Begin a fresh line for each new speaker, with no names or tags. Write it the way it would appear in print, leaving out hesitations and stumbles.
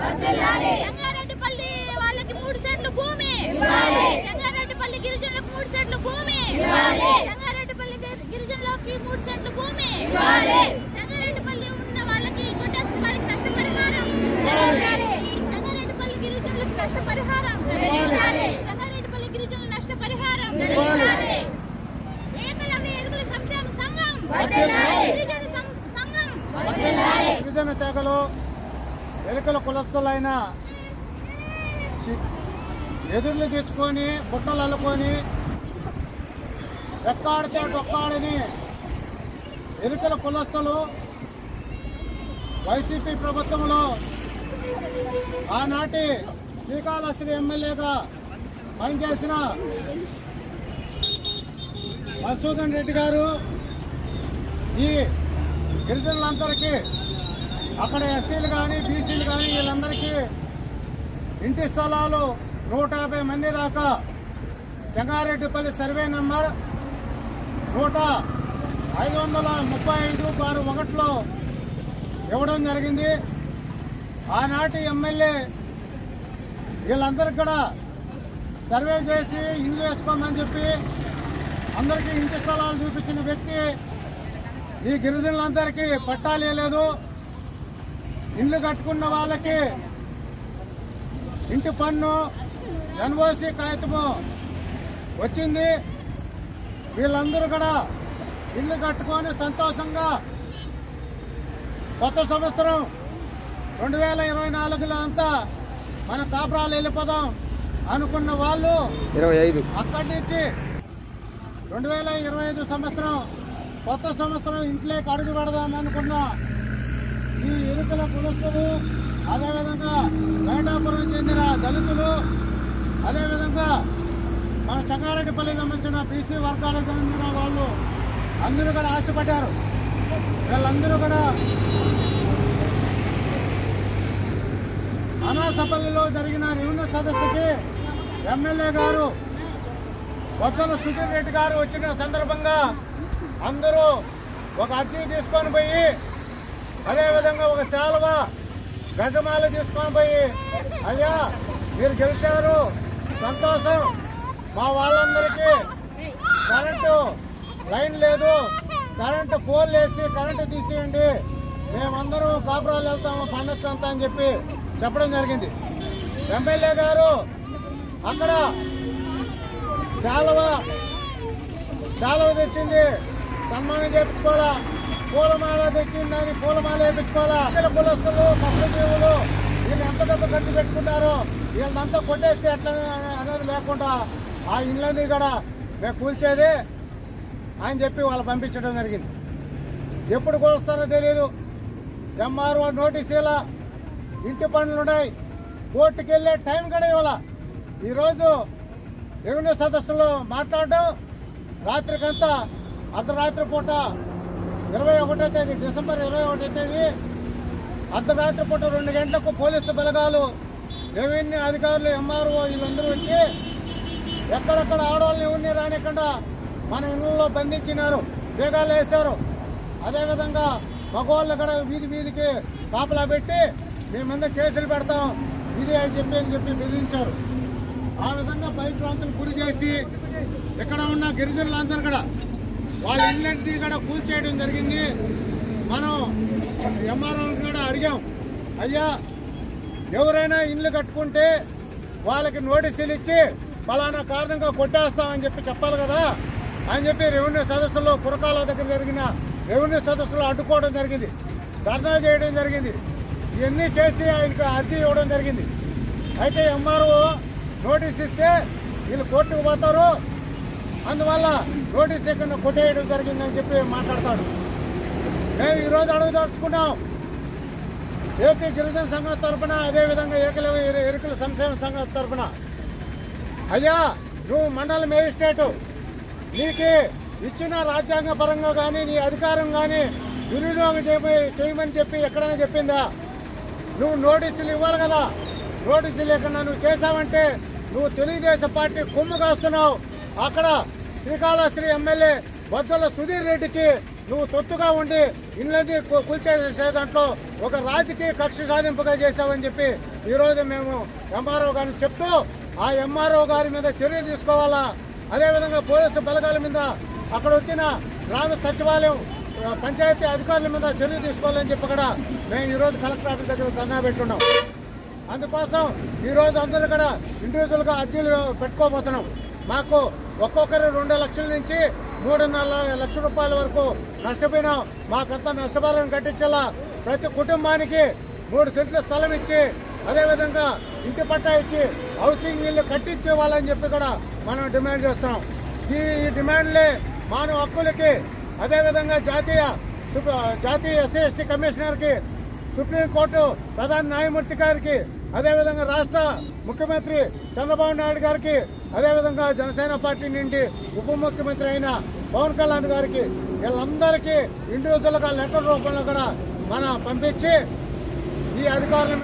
జంగారెడ్డిపల్లి వాళ్ళకి 3 సెంట్లు భూమి, జంగారెడ్డిపల్లి గిరిజనులకు 3 సెంట్లు భూమి, జంగారెడ్డిపల్లి గిరిజనులకి 3 సెంట్లు భూమి, జంగారెడ్డిపల్లి ఉన్న వాళ్ళకి కొట్టేసిన వాళ్ళకి నష్టపరిహారం, జంగారెడ్డిపల్లి గిరిజనులకు నష్టపరిహారం, జంగారెడ్డిపల్లి గిరిజనుల నష్టపరిహారం, ఏకలవ్య ఎరుకుల సంక్షేమ సంఘం, గిరిజన సంఘం,
గిరిజన తెగలు ఎరుకల కులస్తులైన ఎదుర్లు తెచ్చుకొని బుట్టలు అల్లుకొని ఎక్కాడితే డొక్కాడని ఎరుకల కులస్తులు వైసీపీ ప్రభుత్వంలో ఆనాటి శ్రీకాళహస్తి ఎమ్మెల్యేగా పనిచేసిన మధుసూదన్ రెడ్డి గారు ఈ గిరిజనులందరికీ అక్కడ ఎస్సీలు కానీ బీసీలు కానీ వీళ్ళందరికీ ఇంటి స్థలాలు 150 మంది దాకా జంగారెడ్డిపల్లి సర్వే నంబర్ 535/1లో ఇవ్వడం జరిగింది. ఆనాటి ఎమ్మెల్యే వీళ్ళందరికీ కూడా సర్వే చేసి ఇల్లు వేసుకోమని చెప్పి అందరికీ ఇంటి స్థలాలు చూపించిన వ్యక్తి ఈ గిరిజనులందరికీ పట్టాలు లేదు. ఇల్లు కట్టుకున్న వాళ్ళకి ఇంటి పన్ను ఎన్ఓసి కాగితము వచ్చింది. వీళ్ళందరూ కూడా ఇల్లు కట్టుకొని సంతోషంగా కొత్త సంవత్సరం 2024లో అంతా మన కాపురాలు వెళ్ళిపోదాం అనుకున్న వాళ్ళు 25 అక్కడి నుంచి 2025 సంవత్సరం కొత్త సంవత్సరం ఇంట్లోకి అడుగు పెడదాం అనుకున్న ఈ ఎరుకల కులస్తులు, అదేవిధంగా బయటాపురం చెందిన దళితులు, అదేవిధంగా మన జంగారెడ్డిపల్లికి సంబంధించిన బీసీ వర్గాలకు చెందిన వాళ్ళు అందరూ కూడా ఆశపడ్డారు. వీళ్ళందరూ కూడా అనాసపల్లిలో జరిగిన రెవెన్యూ సదస్సుకి ఎమ్మెల్యే గారు బొజ్జల సుధీర్ రెడ్డి గారు వచ్చిన సందర్భంగా అందరూ ఒక అర్జీ తీసుకొని పోయి, అదేవిధంగా ఒక శాలువ గజమాల తీసుకొని పోయి, అయ్యా మీరు గెలిచారు సంతోషం, మా వాళ్ళందరికీ కరెంటు లైన్ లేదు, కరెంటు పోల్ వేసి కరెంటు తీసేయండి, మేమందరం కాపురాలు వెళ్తాము పండగ అంతా అని చెప్పి చెప్పడం జరిగింది. ఎమ్మెల్యే గారు అక్కడ శాలువ తెచ్చింది, సన్మానం చేయించుకోవాలా, పూలమాల తెచ్చిందని పూలమాల వేయించుకోవాలా. కులస్తులు పక్షజీవులు వీళ్ళు ఎంత డబ్బు ఖర్చు పెట్టుకుంటారో వీళ్ళంతా కొట్టేస్తే ఎట్లా అనేది లేకుండా ఆ ఇళ్ళని కూడా మేము కూల్చేది అని చెప్పి వాళ్ళు పంపించడం జరిగింది. ఎప్పుడు కొలుస్తారో తెలియదు. ఎంఆర్ఓ నోటీసు ఇలా, ఇంటి పనులు ఉన్నాయి, కోర్టుకు వెళ్ళే టైం కూడా ఇవ్వాల. ఈరోజు రెవెన్యూ సదస్సులో మాట్లాడడం రాత్రికంతా అర్ధరాత్రి పూట 21వ తేదీ డిసెంబర్ 21వ తేదీ అర్ధరాత్రి పూట 2 గంటలకు పోలీసు బలగాలు, రెవెన్యూ అధికారులు, ఎంఆర్ఓ వీళ్ళందరూ వచ్చి ఎక్కడెక్కడ ఆడవాళ్ళని ఎవరిని రానికుండా మన ఇళ్లలో బంధించినారు, బేగాలు వేశారు. అదేవిధంగా మగవాళ్ళు కూడా వీధికి కాపలా పెట్టి మీ మీద కేసులు పెడతాం ఇది అని చెప్పి బెదిరించారు. ఆ విధంగా భయభ్రాంతులు గురి చేసి ఇక్కడ ఉన్న గిరిజనులందరూ కూడా వాళ్ళ ఇళ్ళంటినీ కూడా కూల్చేయడం జరిగింది. మనం ఎంఆర్ఓని కూడా అడిగాం, అయ్యా ఎవరైనా ఇల్లు కట్టుకుంటే వాళ్ళకి నోటీసులు ఇచ్చి ఫలానా కారణంగా కొట్టేస్తామని చెప్పాలి కదా అని చెప్పి రెవెన్యూ సదస్సులో కురకాల దగ్గర జరిగిన రెవెన్యూ సదస్సులో అడ్డుకోవడం జరిగింది, ధర్నా చేయడం జరిగింది. ఇవన్నీ చేసి ఆయనకు అర్జీ ఇవ్వడం జరిగింది. అయితే ఎంఆర్ఓ నోటీస్ ఇస్తే వీళ్ళు కోర్టుకు పోతారు, అందువల్ల నోటీస్ ఎక్కడ కొట్టేయడం జరిగిందని చెప్పి మాట్లాడతాడు. మేము ఈరోజు అడుగుదలుచుకున్నాం ఏపీ గిరిజన సంఘం తరఫున, అదేవిధంగా ఏకలవ్య ఎరుకల సంక్షేమ సంఘం తరఫున, అయ్యా నువ్వు మండల మేజిస్ట్రేటు, నీకు ఇచ్చిన రాజ్యాంగ పరంగా కానీ నీ అధికారం కానీ దుర్వినియోగం చేయమని చెప్పి ఎక్కడైనా చెప్పిందా? నువ్వు నోటీసులు ఇవ్వాలి కదా, నోటీసులు లేకుండా నువ్వు చేశావంటే నువ్వు తెలుగుదేశం పార్టీ కొమ్ము కాస్తున్నావు. అక్కడ శ్రీకాళహస్తి ఎమ్మెల్యే బొజ్జల సుధీర్ రెడ్డికి నువ్వు తొత్తుగా ఉండి ఇళ్ళని కూల్చేసే దాంట్లో ఒక రాజకీయ కక్ష సాధింపుగా చేశావని చెప్పి ఈరోజు మేము ఎంఆర్ఓ గారిని చెప్తూ ఆ ఎంఆర్ఓ గారి మీద చర్య తీసుకోవాలా. అదేవిధంగా పోలీసు బలగాల మీద అక్కడ వచ్చిన గ్రామ సచివాలయం పంచాయతీ అధికారుల మీద చర్య తీసుకోవాలని చెప్పి కూడా మేము ఈరోజు కలెక్టర్ ఆఫీస్ దగ్గర ధర్నా పెట్టున్నాం. అందుకోసం ఈరోజు అందరూ కూడా ఇండివిజువల్గా అర్జీలు పెట్టుకోబోతున్నాం. మాకు ఒక్కొక్కరు 2 లక్షల నుంచి 3.5 లక్షల రూపాయల వరకు నష్టపోయినాం. మాకంతా నష్టపరిహారం కట్టించాలా. ప్రతి కుటుంబానికి 3 సెంట్ల స్థలం ఇచ్చి అదేవిధంగా ఇంటి పట్టా ఇచ్చి హౌసింగ్ ఇల్లు కట్టించే వాళ్ళని చెప్పి కూడా మనం డిమాండ్ చేస్తున్నాం. ఈ డిమాండ్లే మానవ హక్కులకి అదేవిధంగా జాతీయ ఎస్సీ ఎస్టీ కమిషనర్కి, సుప్రీంకోర్టు ప్రధాన న్యాయమూర్తి గారికి, అదేవిధంగా రాష్ట్ర ముఖ్యమంత్రి చంద్రబాబు నాయుడు గారికి, అదేవిధంగా జనసేన పార్టీ నుండి ఉప ముఖ్యమంత్రి అయిన పవన్ కళ్యాణ్ గారికి వీళ్ళందరికీ ఇండివిజువల్గా లెటర్ రూపంలో కూడా మనం పంపించి ఈ అధికారుల